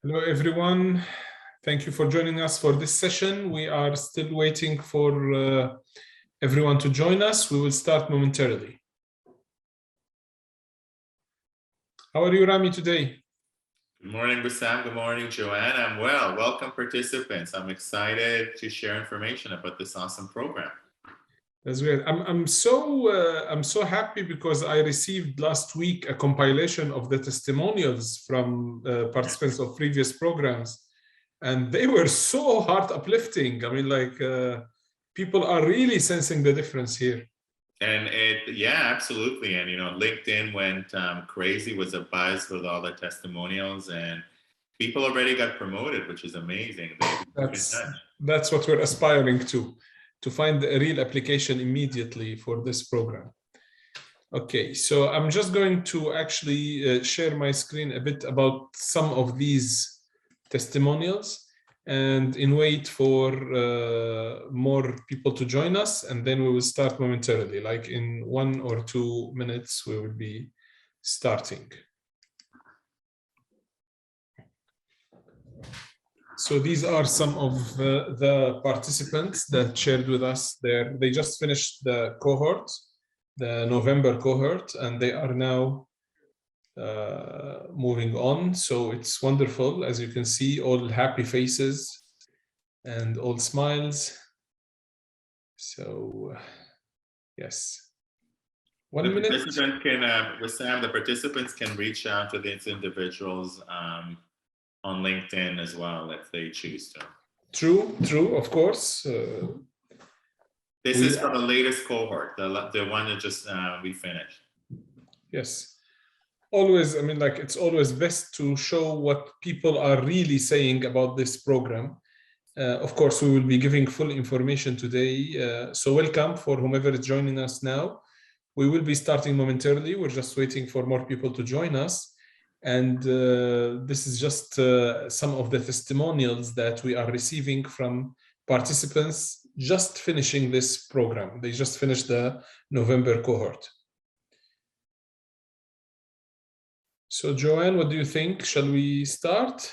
Hello, everyone. Thank you for joining us for this session. We are still waiting for everyone to join us. We will start momentarily. How are you, Rami, today? Good morning, Bassam. Good morning, Joanne. I'm well. Welcome, participants. I'm excited to share information about this awesome program. That's great. I'm so happy because I received last week a compilation of the testimonials from participants of previous programs, and they were so heart uplifting. I mean, people are really sensing the difference here. And yeah, absolutely. And LinkedIn went crazy, was a buzz with all the testimonials, and people already got promoted, which is amazing. That's what we're aspiring to find a real application immediately for this program. Okay, so I'm just going to actually share my screen a bit about some of these testimonials and wait for more people to join us, and then we will start momentarily, like in 1 or 2 minutes, we will be starting. So these are some of the participants that shared with us there. They just finished the cohort, the November cohort, and they are now moving on. So it's wonderful. As you can see, all happy faces and all smiles. So yes. 1 minute. The participants can reach out to these individuals on LinkedIn as well if they choose to. True, of course. This is for the latest cohort, the one that just we finished. Yes. Always, I mean, it's always best to show what people are really saying about this program. Of course, we will be giving full information today. So welcome for whomever is joining us now. We will be starting momentarily. We're just waiting for more people to join us. And this is just some of the testimonials that we are receiving from participants just finishing this program. They just finished the November cohort. So Joanne, what do you think? Shall we start?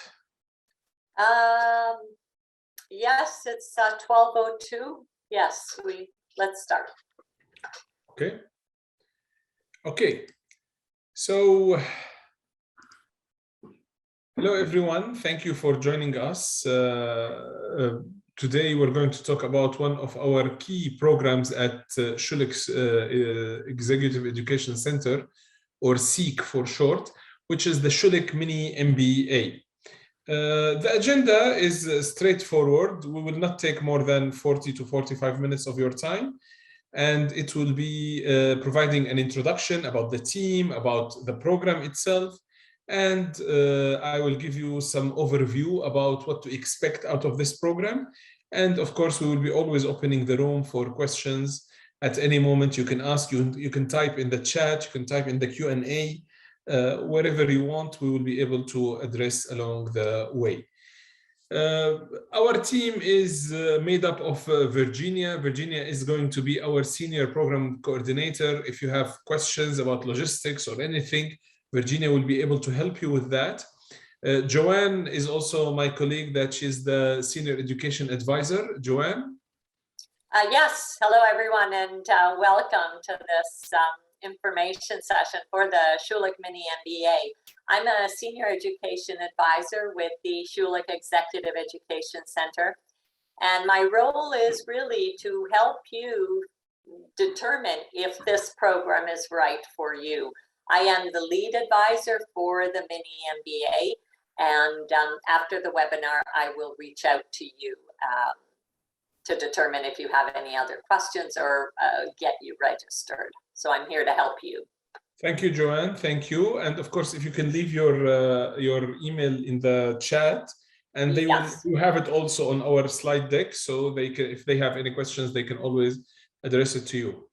Yes, it's 12:02. Yes, let's start. Okay. So hello, everyone. Thank you for joining us. Today, we're going to talk about one of our key programs at Schulich Executive Education Center, or SEEK for short, which is the Schulich Mini-MBA. The agenda is straightforward. We will not take more than 40 to 45 minutes of your time, and it will be providing an introduction about the team, about the program itself, and I will give you some overview about what to expect out of this program. And of course, we will be always opening the room for questions. At any moment, you can ask, you can type in the chat, you can type in the Q&A, wherever you want, we will be able to address along the way. Our team is made up of Virginia. Virginia is going to be our senior program coordinator. If you have questions about logistics or anything, Virginia will be able to help you with that. Joanne is also my colleague, that she's the senior education advisor. Joanne? Yes, hello everyone, and welcome to this information session for the Schulich Mini-MBA. I'm a senior education advisor with the Schulich Executive Education Center, and my role is really to help you determine if this program is right for you. I am the lead advisor for the Mini-MBA, and after the webinar, I will reach out to you to determine if you have any other questions or get you registered. So I'm here to help you. Thank you, Joanne. Thank you. And of course, if you can leave your email in the chat, and they will have it also on our slide deck, so they can, if they have any questions, they can always address it to you.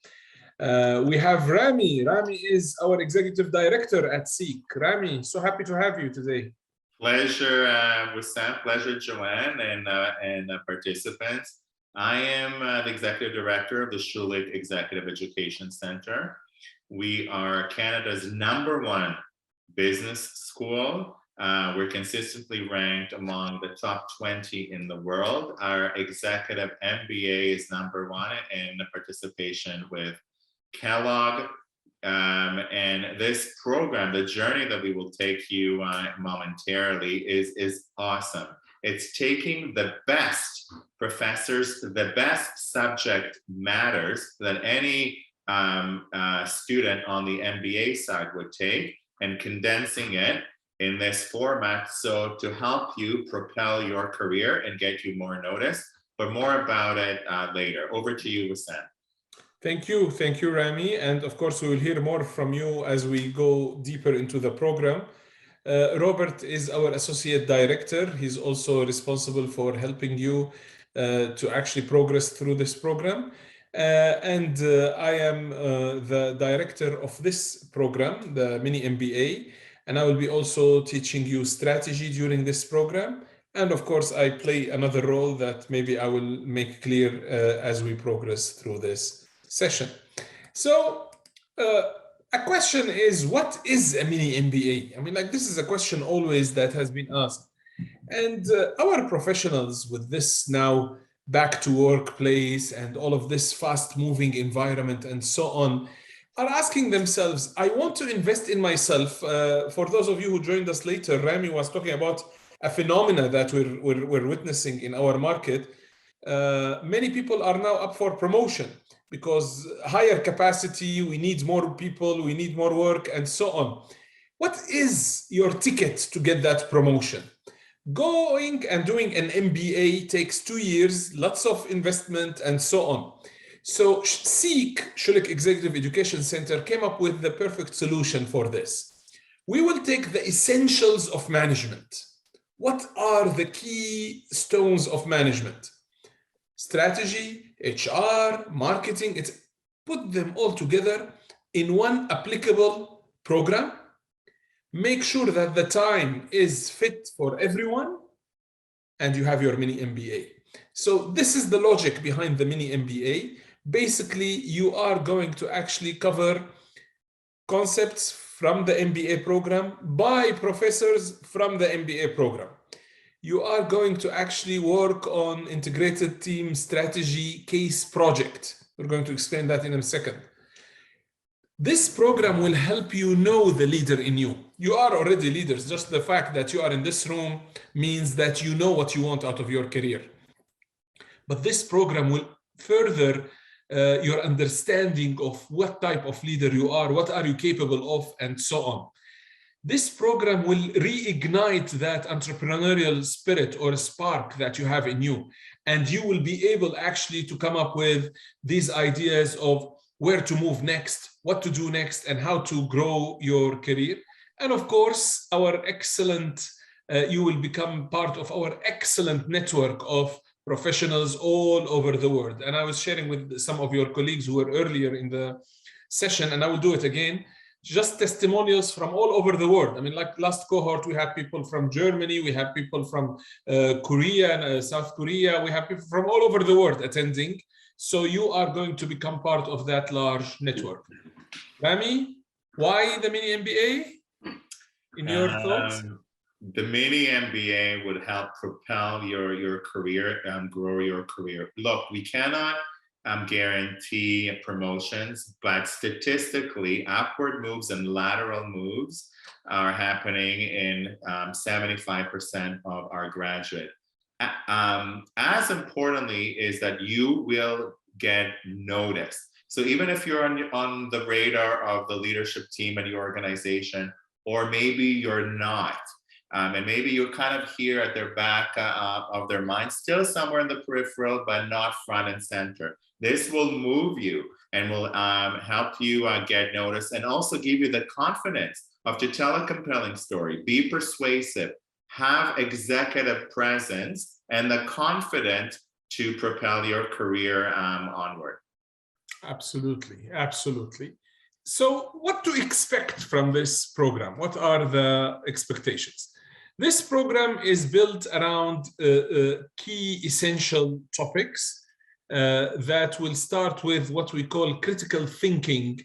We have Rami. Rami is our executive director at SEEK. Rami, so happy to have you today. Pleasure, Wissam. Pleasure, Joanne, and participants. I am the executive director of the Schulich Executive Education Center. We are Canada's #1 business school We're consistently ranked among the top 20 in the world. Our executive MBA is #1 in participation with Kellogg. And this program, the journey that we will take you momentarily is awesome. It's taking the best professors, the best subject matters that any student on the MBA side would take and condensing it in this format so to help you propel your career and get you more notice. But more about it later. Over to you, Wissam. Thank you, Rami. And of course, we will hear more from you as we go deeper into the program. Robert is our Associate Director. He's also responsible for helping you to actually progress through this program. And I am the director of this program, the Mini-MBA, and I will be also teaching you strategy during this program. And of course, I play another role that maybe I will make clear as we progress through this session. So a question is, what is a Mini-MBA? I mean, like, this is a question always that has been asked. And our professionals with this now back to workplace and all of this fast moving environment and so on are asking themselves, I want to invest in myself. For those of you who joined us later, Rami was talking about a phenomena that we're witnessing in our market. Many people are now up for promotion because higher capacity, we need more people, we need more work, and so on. What is your ticket to get that promotion? Going and doing an MBA takes 2 years, lots of investment, and so on. So SEEK, Schulich Executive Education Center, came up with the perfect solution for this. We will take the essentials of management. What are the key stones of management? Strategy, HR, marketing, put them all together in one applicable program. Make sure that the time is fit for everyone, and you have your Mini-MBA. So this is the logic behind the Mini-MBA. Basically, you are going to actually cover concepts from the MBA program by professors from the MBA program. You are going to actually work on integrated team strategy case project. We're going to explain that in a second. This program will help you know the leader in you. You are already leaders. Just the fact that you are in this room means that you know what you want out of your career. But this program will further your understanding of what type of leader you are, what are you capable of, and so on. This program will reignite that entrepreneurial spirit or spark that you have in you. And you will be able actually to come up with these ideas of where to move next, what to do next, and how to grow your career. And of course, our excellent, you will become part of our excellent network of professionals all over the world. And I was sharing with some of your colleagues who were earlier in the session, and I will do it again, just testimonials from all over the world. I mean, like last cohort, we had people from Germany, we have people from Korea and South Korea, we have people from all over the world attending. So you are going to become part of that large network. Rami, why the Mini-MBA? In your thoughts? The Mini-MBA would help propel your career and grow your career. Look, we cannot guarantee promotions, but statistically, upward moves and lateral moves are happening in 75% of our graduate. As importantly is that you will get noticed. So even if you're on the radar of the leadership team at your organization, or maybe you're not, and maybe you're kind of here at their back of their mind, still somewhere in the peripheral, but not front and center. This will move you and will help you get noticed and also give you the confidence of to tell a compelling story, be persuasive, have executive presence, and the confidence to propel your career onward. Absolutely, absolutely. So what to expect from this program? What are the expectations? This program is built around key essential topics that will start with what we call critical thinking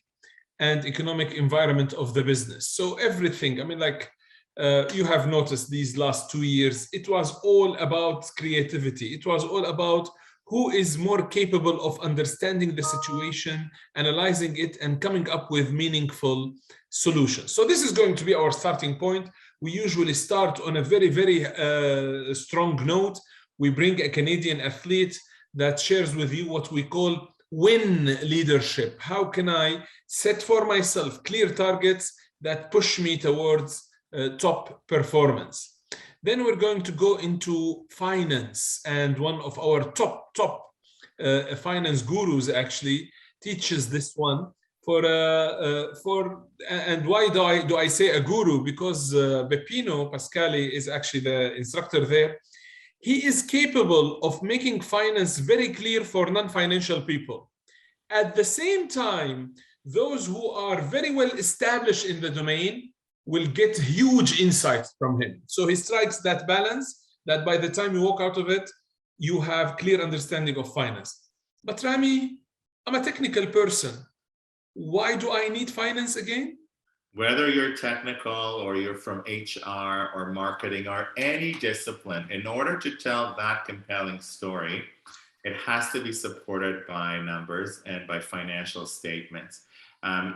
and economic environment of the business. So everything, I mean, like you have noticed these last 2 years, it was all about creativity. It was all about who is more capable of understanding the situation, analyzing it, and coming up with meaningful solutions. So this is going to be our starting point. We usually start on a very, very strong note. We bring a Canadian athlete that shares with you what we call win leadership. How can I set for myself clear targets that push me towards top performance? Then we're going to go into finance, and one of our top finance gurus actually teaches this one. And why do I say a guru? Because Peppino Pascali is actually the instructor there. He is capable of making finance very clear for non-financial people. At the same time, those who are very well established in the domain will get huge insights from him. So he strikes that balance that by the time you walk out of it, you have clear understanding of finance. But Rami, I'm a technical person. Why do I need finance again? Whether you're technical or you're from HR or marketing or any discipline, in order to tell that compelling story, it has to be supported by numbers and by financial statements.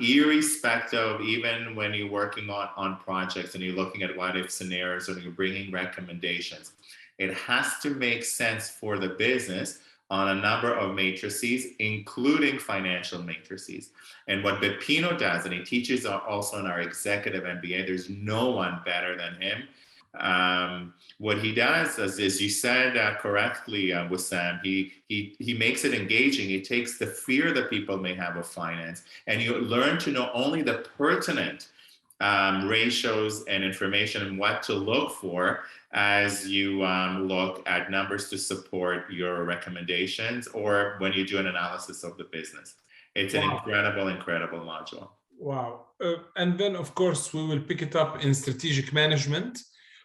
Irrespective, even when you're working on projects and you're looking at what if scenarios and you're bringing recommendations, it has to make sense for the business on a number of matrices, including financial matrices. And what Peppino does, and he teaches also in our executive MBA, there's no one better than him. What he does is, as you said correctly, Wissam, he makes it engaging. He takes the fear that people may have of finance, and you learn to know only the pertinent ratios and information and what to look for as you look at numbers to support your recommendations or when you do an analysis of the business. It's an incredible module. Wow. And then, of course, we will pick it up in strategic management,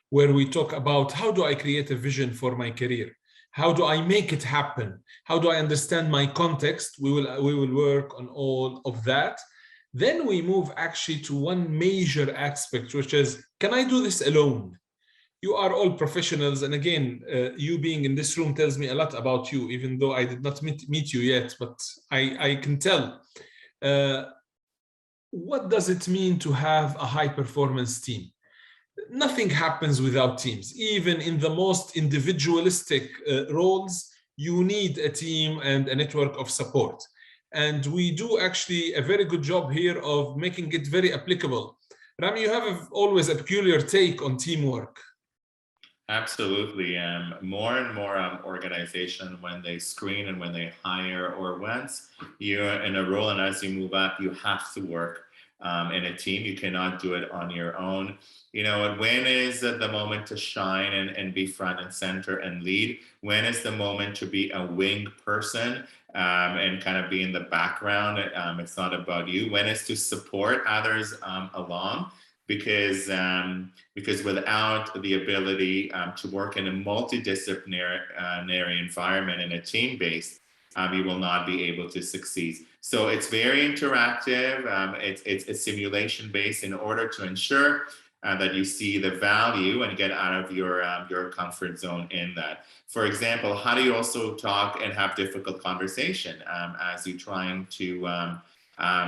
where we talk about how do I create a vision for my career? How do I make it happen? How do I understand my context? We will work on all of that. Then we move actually to one major aspect, which is, can I do this alone? You are all professionals. And again, you being in this room tells me a lot about you, even though I did not meet you yet, but I can tell. What does it mean to have a high performance team? Nothing happens without teams. Even in the most individualistic roles, you need a team and a network of support. And we do actually a very good job here of making it very applicable. Rami, you have always a peculiar take on teamwork. Absolutely. More and more organizations, when they screen and when they hire, or once you're in a role and as you move up, you have to work in a team. You cannot do it on your own. You know, when is the moment to shine and be front and center and lead? When is the moment to be a wing person and kind of be in the background? It's not about you. When is to support others along? Because without the ability to work in a multidisciplinary environment in a team-based, you will not be able to succeed. So it's very interactive. It's simulation-based in order to ensure that you see the value and get out of your comfort zone in that. For example, how do you also talk and have difficult conversation as you're trying to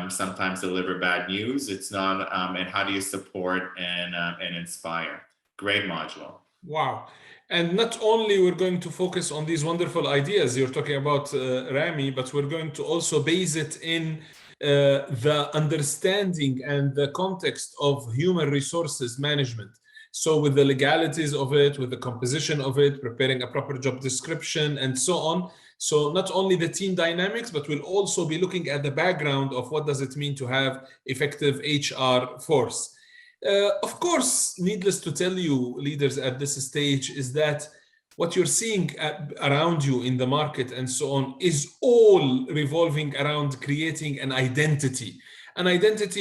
sometimes deliver bad news? It's not, and how do you support and inspire? Great module. Wow. And not only we're going to focus on these wonderful ideas you're talking about, Rami, but we're going to also base it in the understanding and the context of human resources management. So with the legalities of it, with the composition of it, preparing a proper job description and so on. So not only the team dynamics, but we'll also be looking at the background of what does it mean to have effective HR force. Of course, needless to tell you, leaders at this stage, is that what you're seeing around you in the market and so on is all revolving around creating an identity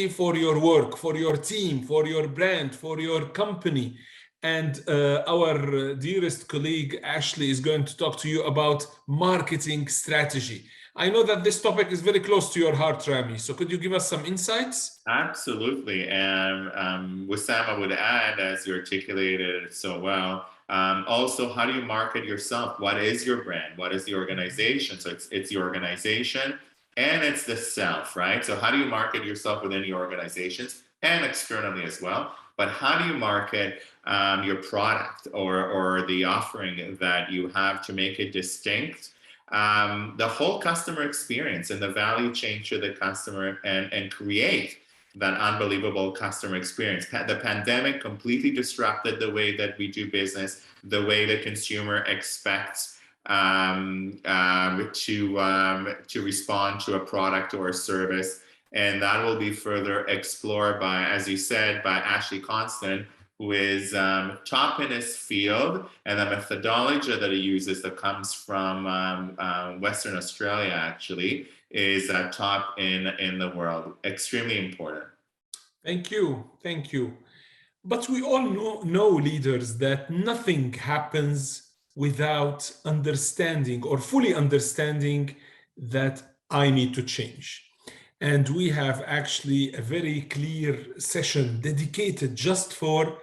for your work, for your team, for your brand, for your company. And our dearest colleague, Ashley, is going to talk to you about marketing strategy. I know that this topic is very close to your heart, Rami. So could you give us some insights? Absolutely. And Wissam, I would add, as you articulated it so well, also, how do you market yourself? What is your brand? What is the organization? So it's the organization and it's the self, right? So how do you market yourself within your organizations and externally as well? But how do you market your product or the offering that you have to make it distinct? The whole customer experience and the value chain to the customer and create that unbelievable customer experience. The pandemic completely disrupted the way that we do business, the way the consumer expects to respond to a product or a service. And that will be further explored by, as you said, by Ashley Constant, who is top in his field, and the methodology that he uses that comes from Western Australia actually is top in the world. Extremely important. Thank you. Thank you. But we all know leaders that nothing happens without understanding or fully understanding that I need to change. And we have actually a very clear session dedicated just for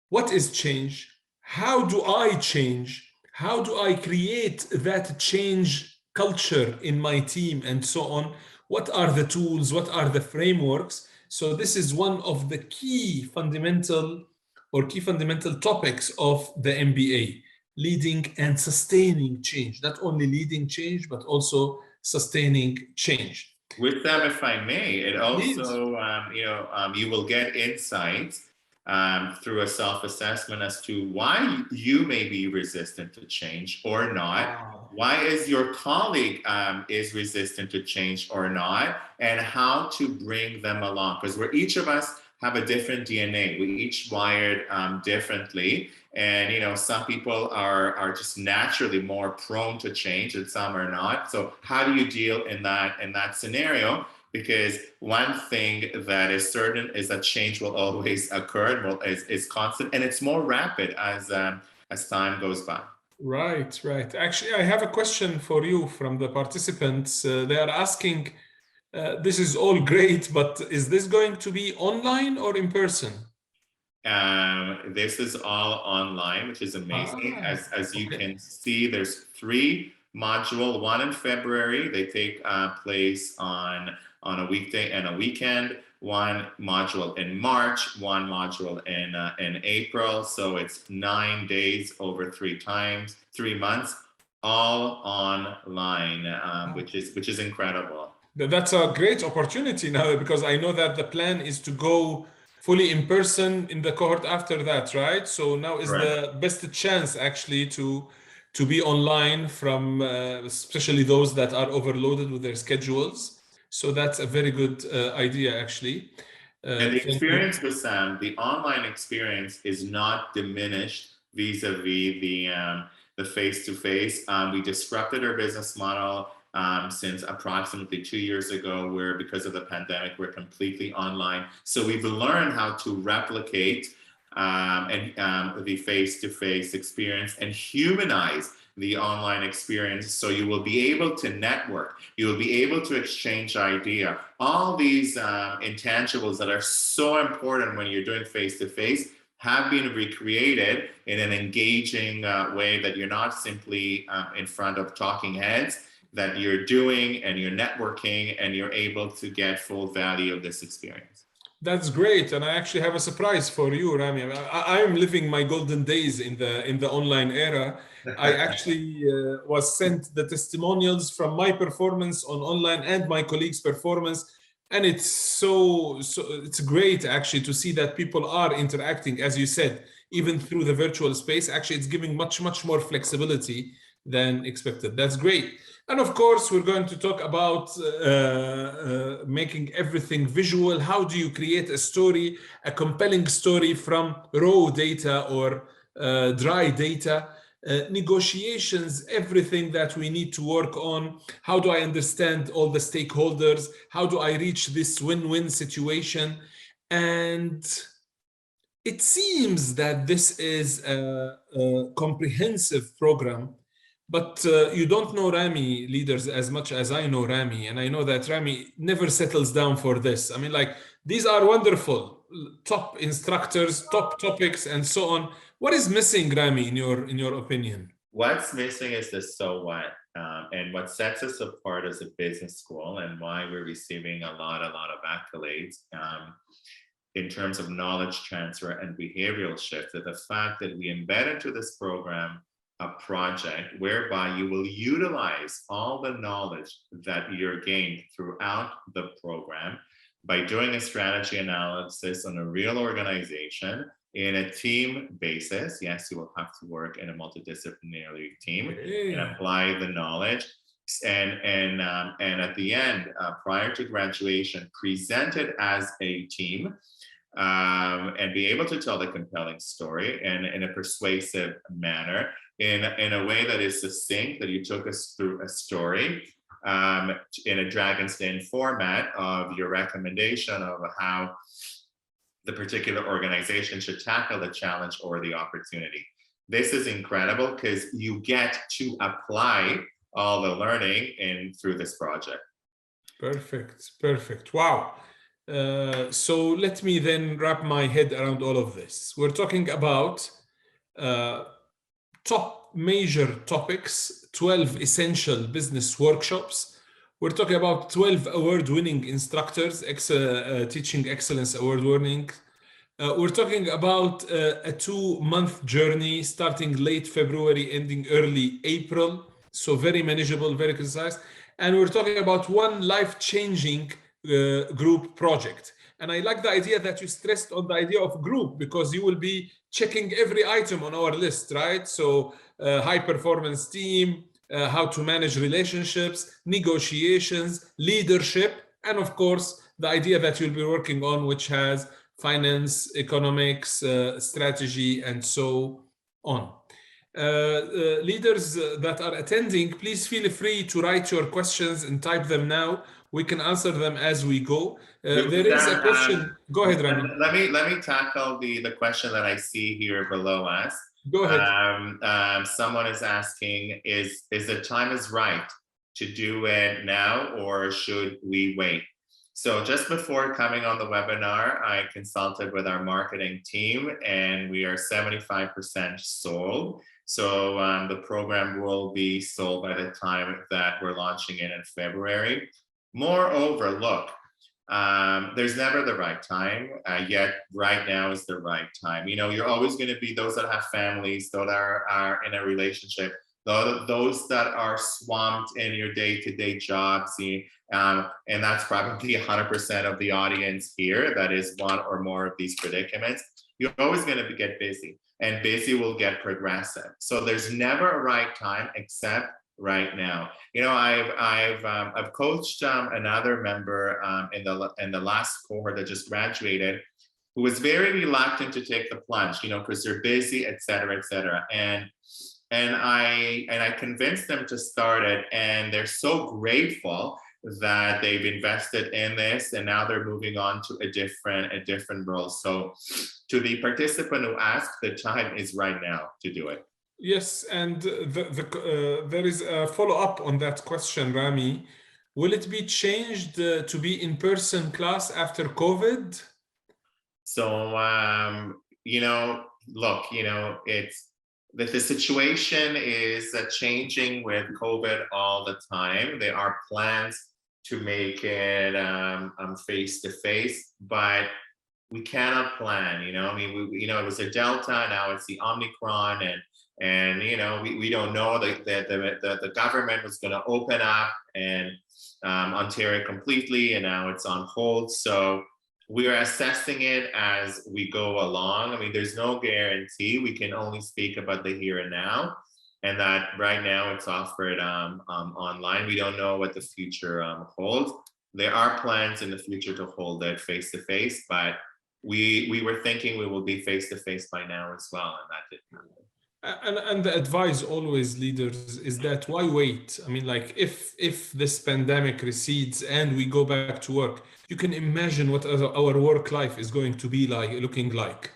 what is change, how do I change, how do I create that change culture in my team, and so on. What are the tools, what are the frameworks? So this is one of the key fundamental topics of the MBA, leading and sustaining change, not only leading change, but also sustaining change. With them, if I may, it also, Please. you will get insights through a self-assessment as to why you may be resistant to change or not. Wow. Why is your colleague is resistant to change or not, and how to bring them along, because we're each of us have a different DNA. We each wired differently, and some people are just naturally more prone to change, and some are not. So how do you deal in that scenario? Because one thing that is certain is that change will always occur and is constant, and it's more rapid as time goes by. Right. Actually, I have a question for you from the participants. They are asking, this is all great, but is this going to be online or in person? This is all online, which is amazing. As you Okay. can see, there's 3 modules, one in February. They take place on a weekday and a weekend. One module in March, one module in April. So it's 9 days over 3 months, all online, which is incredible. That's a great opportunity now, because I know that the plan is to go fully in person in the cohort after that, right? So now is the best chance actually to be online from especially those that are overloaded with their schedules. So that's a very good idea actually. And the experience with Sam, the online experience is not diminished vis-a-vis the face-to-face. We disrupted our business model since approximately 2 years ago, where because of the pandemic, we're completely online. So we've learned how to replicate the face-to-face experience and humanize the online experience. So you will be able to network, you will be able to exchange idea. All these intangibles that are so important when you're doing face-to-face have been recreated in an engaging way, that you're not simply in front of talking heads, that you're doing and you're networking and you're able to get full value of this experience. That's great, and I actually have a surprise for you, Rami. I'm living my golden days in the online era. I actually was sent the testimonials from my performance on online and my colleagues' performance, and it's so it's great actually to see that people are interacting, as you said, even through the virtual space. Actually, it's giving much more flexibility than expected. That's great. And of course, we're going to talk about making everything visual. How do you create a story, a compelling story from raw data or dry data? Negotiations, everything that we need to work on. How do I understand all the stakeholders? How do I reach this win-win situation? And it seems that this is a comprehensive program But you don't know Rami leaders as much as I know Rami, and I know that Rami never settles down for this. I mean, like, these are wonderful, top instructors, top topics, and so on. What is missing, Rami, in your opinion? What's missing is the so what, and what sets us apart as a business school, and why we're receiving a lot of accolades in terms of knowledge transfer and behavioral shift, is the fact that we embed into this program a project whereby you will utilize all the knowledge that you're gained throughout the program by doing a strategy analysis on a real organization in a team basis. Yes, you will have to work in a multidisciplinary team and apply the knowledge. And at the end, prior to graduation, present it as a team, and be able to tell the compelling story and in a persuasive manner, in a way that is succinct, that you took us through a story, in a Dragon's Den format of your recommendation of how the particular organization should tackle the challenge or the opportunity. This is incredible because you get to apply all the learning through this project. Perfect. Wow. So let me then wrap my head around all of this. We're talking about top major topics, 12 essential business workshops. We're talking about 12 award-winning instructors, Teaching Excellence Award-winning. We're talking about a 2-month journey starting late February, ending early April. So very manageable, very concise. And we're talking about one life-changing group project. And I like the idea that you stressed on the idea of group, because you will be checking every item on our list, right? So high performance team, how to manage relationships, negotiations, leadership, and of course, the idea that you'll be working on, which has finance, economics, strategy, and so on. Leaders that are attending, please feel free to write your questions and type them now. We can answer them as we go. There is a question. Go ahead, Rami. Let me tackle the question that I see here below us. Go ahead. Someone is asking, is the time is right to do it now, or should we wait? So just before coming on the webinar, I consulted with our marketing team, and we are 75% sold. So the program will be sold by the time that we're launching it in February. Moreover, look, there's never the right time, yet right now is the right time. You know, you're always going to be those that have families, those that are in a relationship, those that are swamped in your day-to-day jobs, and that's probably 100% of the audience here that is one or more of these predicaments. You're always going to get busy, and busy will get progressive. So there's never a right time except right now. You know, I've coached another member in the last cohort that just graduated, who was very reluctant to take the plunge, you know, because they're busy, et cetera, and I convinced them to start it, and they're so grateful that they've invested in this, and now they're moving on to a different role. So to the participant who asked, the time is right now to do it. Yes, and there is a follow-up on that question, Rami. Will it be changed to be in-person class after COVID? So, you know, look, you know, it's that the situation is changing with COVID all the time. There are plans to make it face-to-face, but we cannot plan, you know. I mean, it was a Delta, now it's the Omicron, and you know, we don't know that the government was going to open up and Ontario completely, and now it's on hold. So we are assessing it as we go along. I mean, there's no guarantee. We can only speak about the here and now, and that right now it's offered online. We don't know what the future holds. There are plans in the future to hold it face-to-face, but we were thinking we will be face-to-face by now as well, and that didn't happen. And the advice always, leaders, is that why wait? I mean, like, if this pandemic recedes and we go back to work, you can imagine what our work life is going to be like, looking like.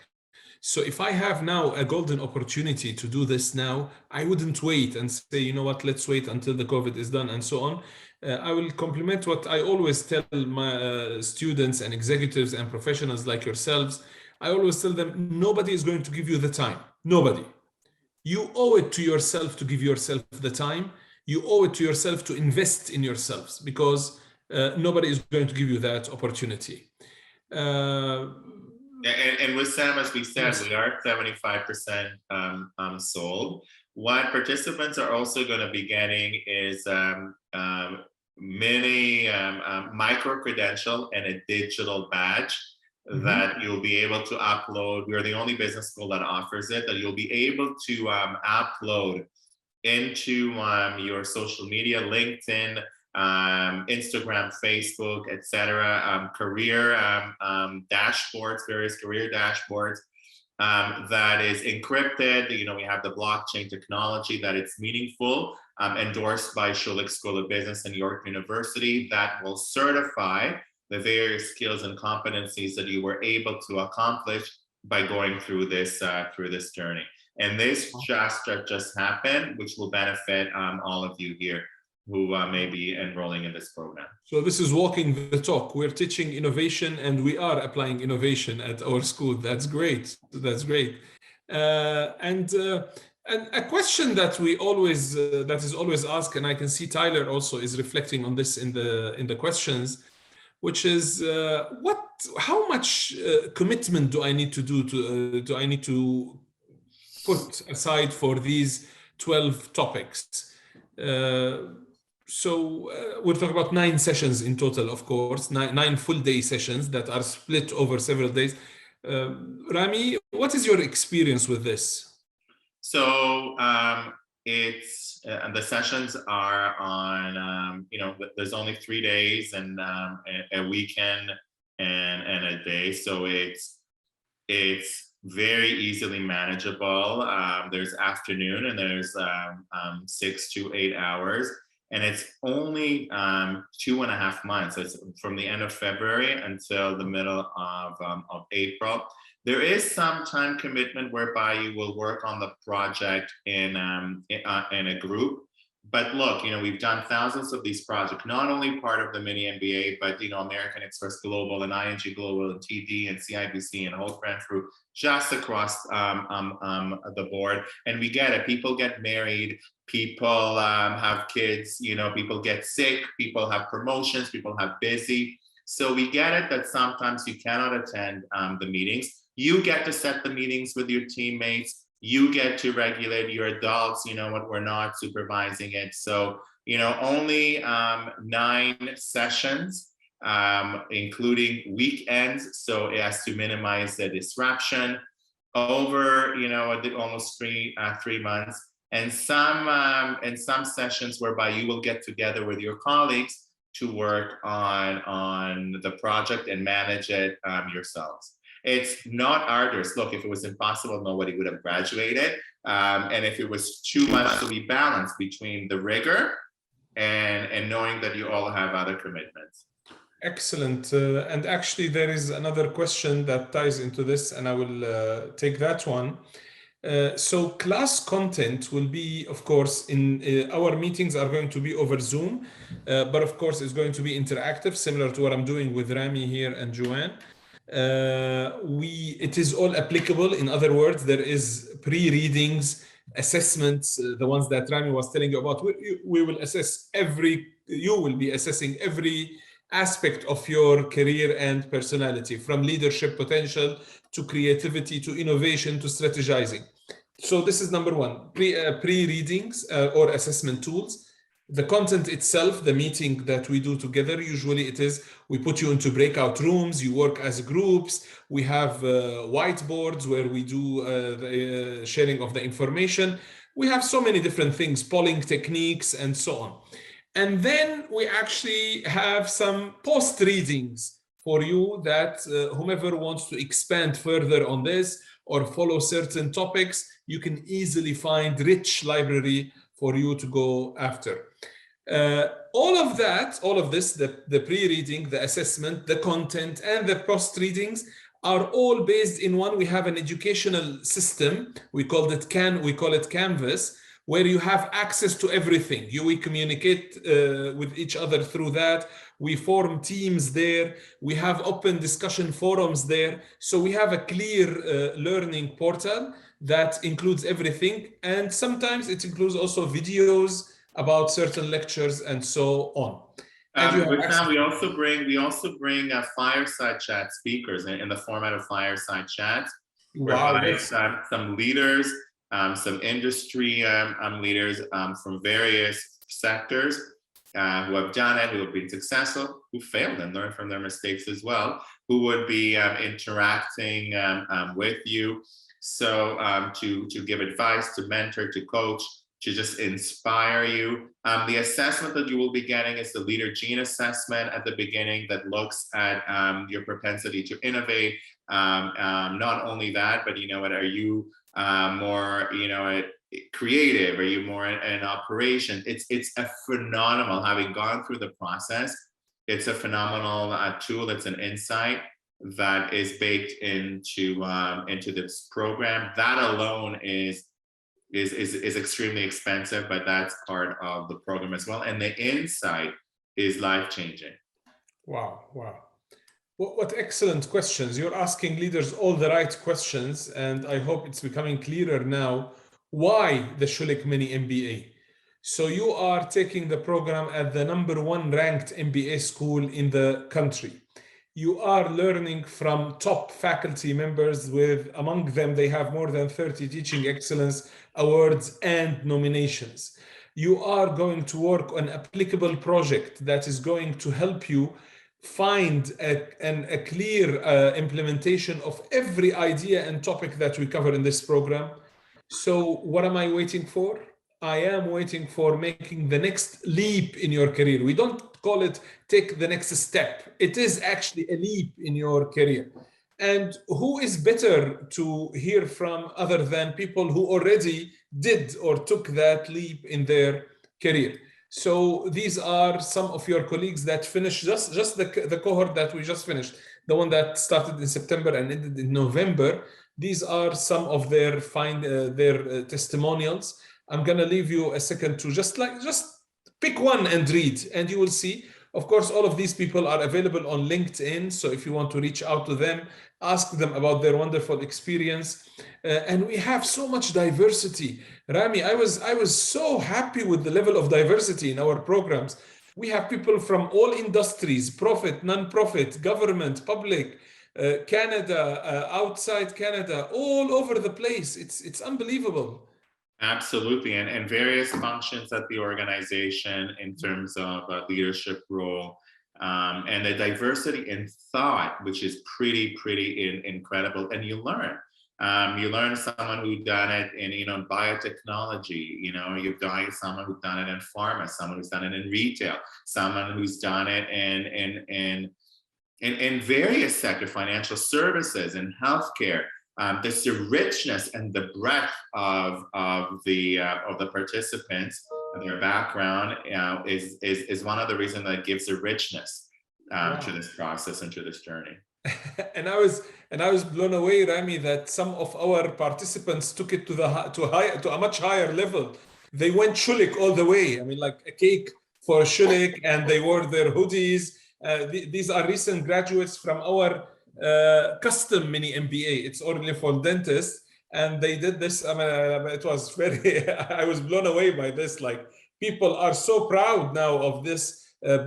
So if I have now a golden opportunity to do this now, I wouldn't wait and say, you know what, let's wait until the COVID is done and so on. I will complement what I always tell my students and executives and professionals like yourselves. I always tell them, nobody is going to give you the time. Nobody. You owe it to yourself to give yourself the time. You owe it to yourself to invest in yourselves, because nobody is going to give you that opportunity. And with Sam, as we said, we are 75% sold. What participants are also going to be getting is mini micro credential and a digital badge that you'll be able to upload. We're the only business school that offers it, that you'll be able to upload into your social media, LinkedIn, Instagram, Facebook, etc. Career dashboards, various career dashboards that is encrypted. You know, we have the blockchain technology that it's meaningful, endorsed by Schulich School of Business and York University, that will certify the various skills and competencies that you were able to accomplish by going through this journey. And this just happened, which will benefit all of you here who may be enrolling in this program. So this is walking the talk. We're teaching innovation and we are applying innovation at our school. That's great. That's great. And a question that we always that is always asked, and I can see Tyler also is reflecting on this in the questions, which is how much commitment do I need to do I need to put aside for these 12 topics? So we're talking about 9 sessions in total, of course, nine full day sessions that are split over several days. Rami, what is your experience with this? So it's the sessions are on, there's only 3 days and a weekend and a day. So it's very easily manageable. There's afternoon and there's 6 to 8 hours. And it's only 2.5 months. It's from the end of February until the middle of April. There is some time commitment whereby you will work on the project in a group. But look, we've done thousands of these projects, not only part of the Mini-MBA, but, American Express Global and ING Global and TD and CIBC and Holt Renfrew, just across the board. And we get it. People get married. People have kids, people get sick, people have promotions, people have busy. So we get it that sometimes you cannot attend the meetings. You get to set the meetings with your teammates. You get to regulate your adults, what we're not supervising it. So, only 9 sessions, including weekends. So as to minimize the disruption over, almost 3 months. And some sessions whereby you will get together with your colleagues to work on the project and manage it yourselves. It's not arduous. Look, if it was impossible, nobody would have graduated. And if it was too much to be balanced between the rigor and knowing that you all have other commitments. Excellent. And actually, there is another question that ties into this, and I will take that one. So class content will be, of course, in our meetings are going to be over Zoom, but of course it's going to be interactive, similar to what I'm doing with Rami here and Joanne. It is all applicable. In other words, there is pre-readings, assessments, the ones that Rami was telling you about. We will assess you will be assessing every aspect of your career and personality, from leadership potential to creativity to innovation to strategizing. So this is number one, pre-readings or assessment tools. The content itself, the meeting that we do together, usually we put you into breakout rooms, you work as groups, we have whiteboards where we do the sharing of the information. We have so many different things, polling techniques and so on. And then we actually have some post readings for you that whomever wants to expand further on this or follow certain topics, you can easily find rich library for you to go after. All of this, the pre-reading, the assessment, the content, and the post readings are all based in one. We have an educational system. We call it Canvas, where you have access to everything. We communicate with each other through that. We form teams there. We have open discussion forums there. So we have a clear learning portal that includes everything. And sometimes it includes also videos about certain lectures and so on. And you have With access. that, we also bring fireside chat speakers in the format of fireside chats, whereby some leaders, some industry leaders from various sectors who have done it, who have been successful, who failed and learned from their mistakes as well, who would be interacting with you. So to give advice, to mentor, to coach, to just inspire you. The assessment that you will be getting is the Leader Gene Assessment at the beginning that looks at your propensity to innovate. Not only that, but are you more, creative? Are you more in operation? It's a phenomenal, having gone through the process, it's a phenomenal tool. It's an insight that is baked into this program. That alone is extremely expensive, but that's part of the program as well. And the insight is life-changing. Wow. What excellent questions. You're asking leaders all the right questions, and I hope it's becoming clearer now why the Schulich Mini-MBA. So you are taking the program at the #1 ranked MBA school in the country. You are learning from top faculty members among them, they have more than 30 teaching excellence awards and nominations. You are going to work on applicable project that is going to help you find a clear implementation of every idea and topic that we cover in this program. So what am I waiting for? I am waiting for making the next leap in your career. We don't call it take the next step. It is actually a leap in your career. And who is better to hear from other than people who already did or took that leap in their career? So these are some of your colleagues that finished just the cohort that we just finished, the one that started in September and ended in November. These are some of their testimonials. I'm gonna leave you a second to just pick one and read, and you will see. Of course, all of these people are available on LinkedIn. So if you want to reach out to them, ask them about their wonderful experience. And we have so much diversity. Rami, I was so happy with the level of diversity in our programs. We have people from all industries, profit, non-profit, government, public, Canada, outside Canada, all over the place. It's unbelievable. Absolutely, and various functions at the organization in terms of leadership role, and the diversity in thought, which is pretty incredible. And you learn someone who's done it in biotechnology. You've got someone who's done it in pharma, someone who's done it in retail, someone who's done it in various sectors, financial services and healthcare. This the richness and the breadth of the participants and their background is one of the reasons that gives a richness to this process and to this journey. And I was blown away, Rami, that some of our participants took it to a much higher level. They went Schulich all the way. I mean, like a cake for Schulich, and they wore their hoodies. These are recent graduates from our custom mini MBA. It's only for dentists, and they did this. I mean, it was I was blown away by this. Like, people are so proud now of this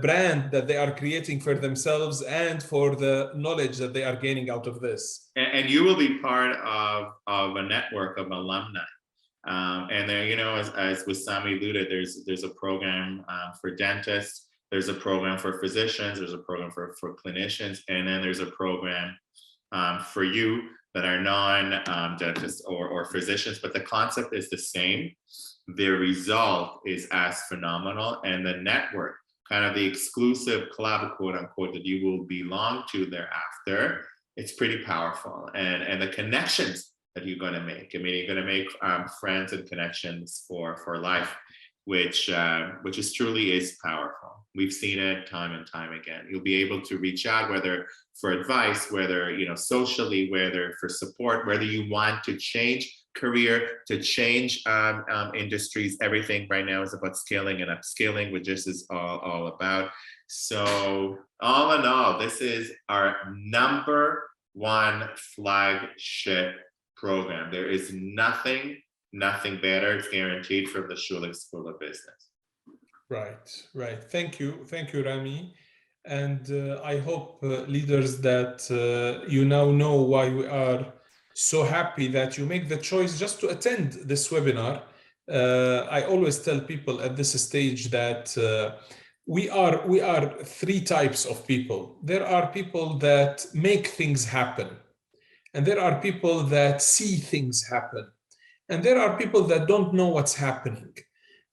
brand that they are creating for themselves and for the knowledge that they are gaining out of this. And you will be part of a network of alumni. And there, as Wissam alluded, there's a program for dentists. There's a program for physicians, there's a program for clinicians, and then there's a program for you that are non-dentists or physicians, but the concept is the same. The result is as phenomenal, and the network, kind of the exclusive club, quote unquote, that you will belong to thereafter, it's pretty powerful. And the connections that you're going to make, I mean, you're going to make friends and connections for life. which is truly is powerful. We've seen it time and time again. You'll be able to reach out, whether for advice, whether socially, whether for support, whether you want to change career, to change industries. Everything right now is about scaling and upscaling, which this is all about. So all in all, this is our #1 flagship program. There is nothing better. It's guaranteed from the Schulich School of Business. Right. Thank you, Rami. And I hope, leaders, that you now know why we are so happy that you make the choice just to attend this webinar. I always tell people at this stage that we are 3 types of people. There are people that make things happen, and there are people that see things happen, and there are people that don't know what's happening.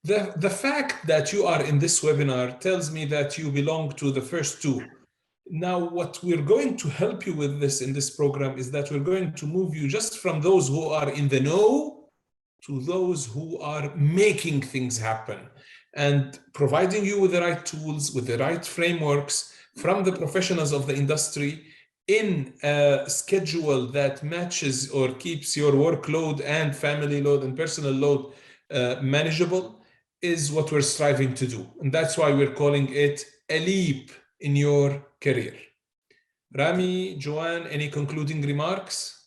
The fact that you are in this webinar tells me that you belong to the first 2. Now, what we're going to help you with in this program is that we're going to move you just from those who are in the know to those who are making things happen, and providing you with the right tools, with the right frameworks from the professionals of the industry in a schedule that matches or keeps your workload and family load and personal load manageable, is what we're striving to do. And that's why we're calling it a leap in your career. Rami, Joanne, any concluding remarks?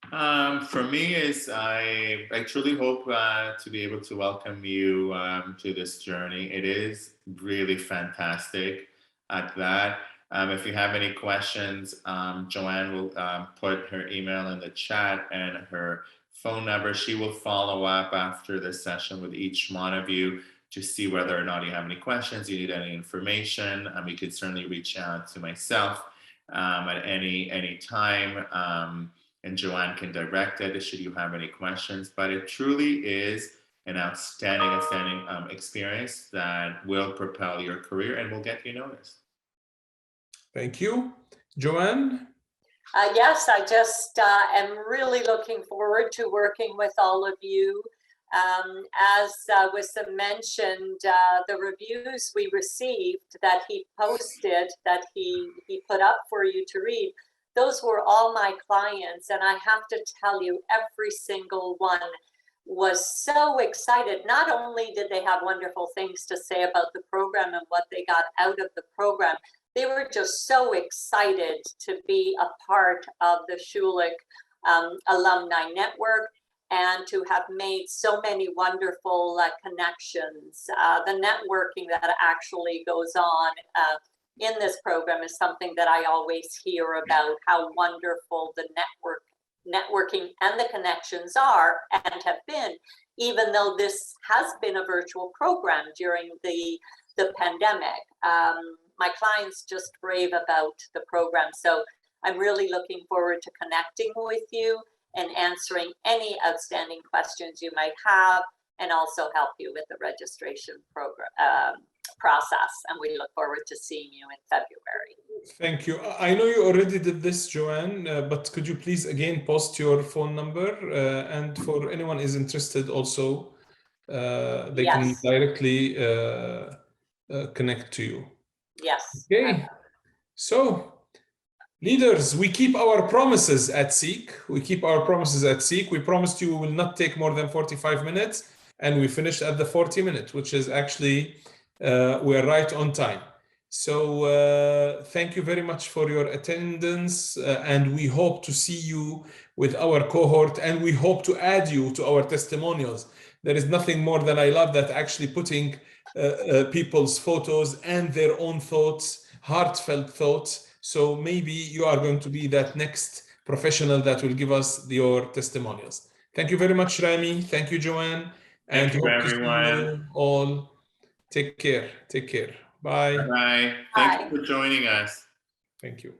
For me, I truly hope to be able to welcome you to this journey. It is really fantastic at that. If you have any questions, Joanne will put her email in the chat and her phone number. She will follow up after this session with each one of you to see whether or not you have any questions, you need any information, and you could certainly reach out to myself at any time. And Joanne can direct it should you have any questions. But it truly is an outstanding experience that will propel your career and will get you noticed. Thank you. Joanne? Yes, I just am really looking forward to working with all of you. As was mentioned, the reviews we received that he posted, that he put up for you to read, those were all my clients, and I have to tell you, every single one was so excited. Not only did they have wonderful things to say about the program and what they got out of the program, they were just so excited to be a part of the Schulich alumni network and to have made so many wonderful connections. The networking that actually goes on in this program is something that I always hear about, how wonderful the networking and the connections are and have been, even though this has been a virtual program during the pandemic. My clients just rave about the program. So I'm really looking forward to connecting with you and answering any outstanding questions you might have, and also help you with the registration process. And we look forward to seeing you in February. Thank you. I know you already did this, Joanne, but could you please again post your phone number? And for anyone is interested also, they can directly connect to you. Yes. Okay. So, leaders, we keep our promises at Seek. We keep our promises at Seek. We promised you we will not take more than 45 minutes, and we finished at the 40 minutes, which is actually, we're right on time. So thank you very much for your attendance, and we hope to see you with our cohort, and we hope to add you to our testimonials. There is nothing more that I love that actually putting people's photos and their own thoughts, heartfelt thoughts. So maybe you are going to be that next professional that will give us your testimonials. Thank you very much, Rami. Thank you, Joanne. And Thank you, hope everyone. to see you all. Take care. Take care. Bye. Bye. Thank you for joining us. Thank you.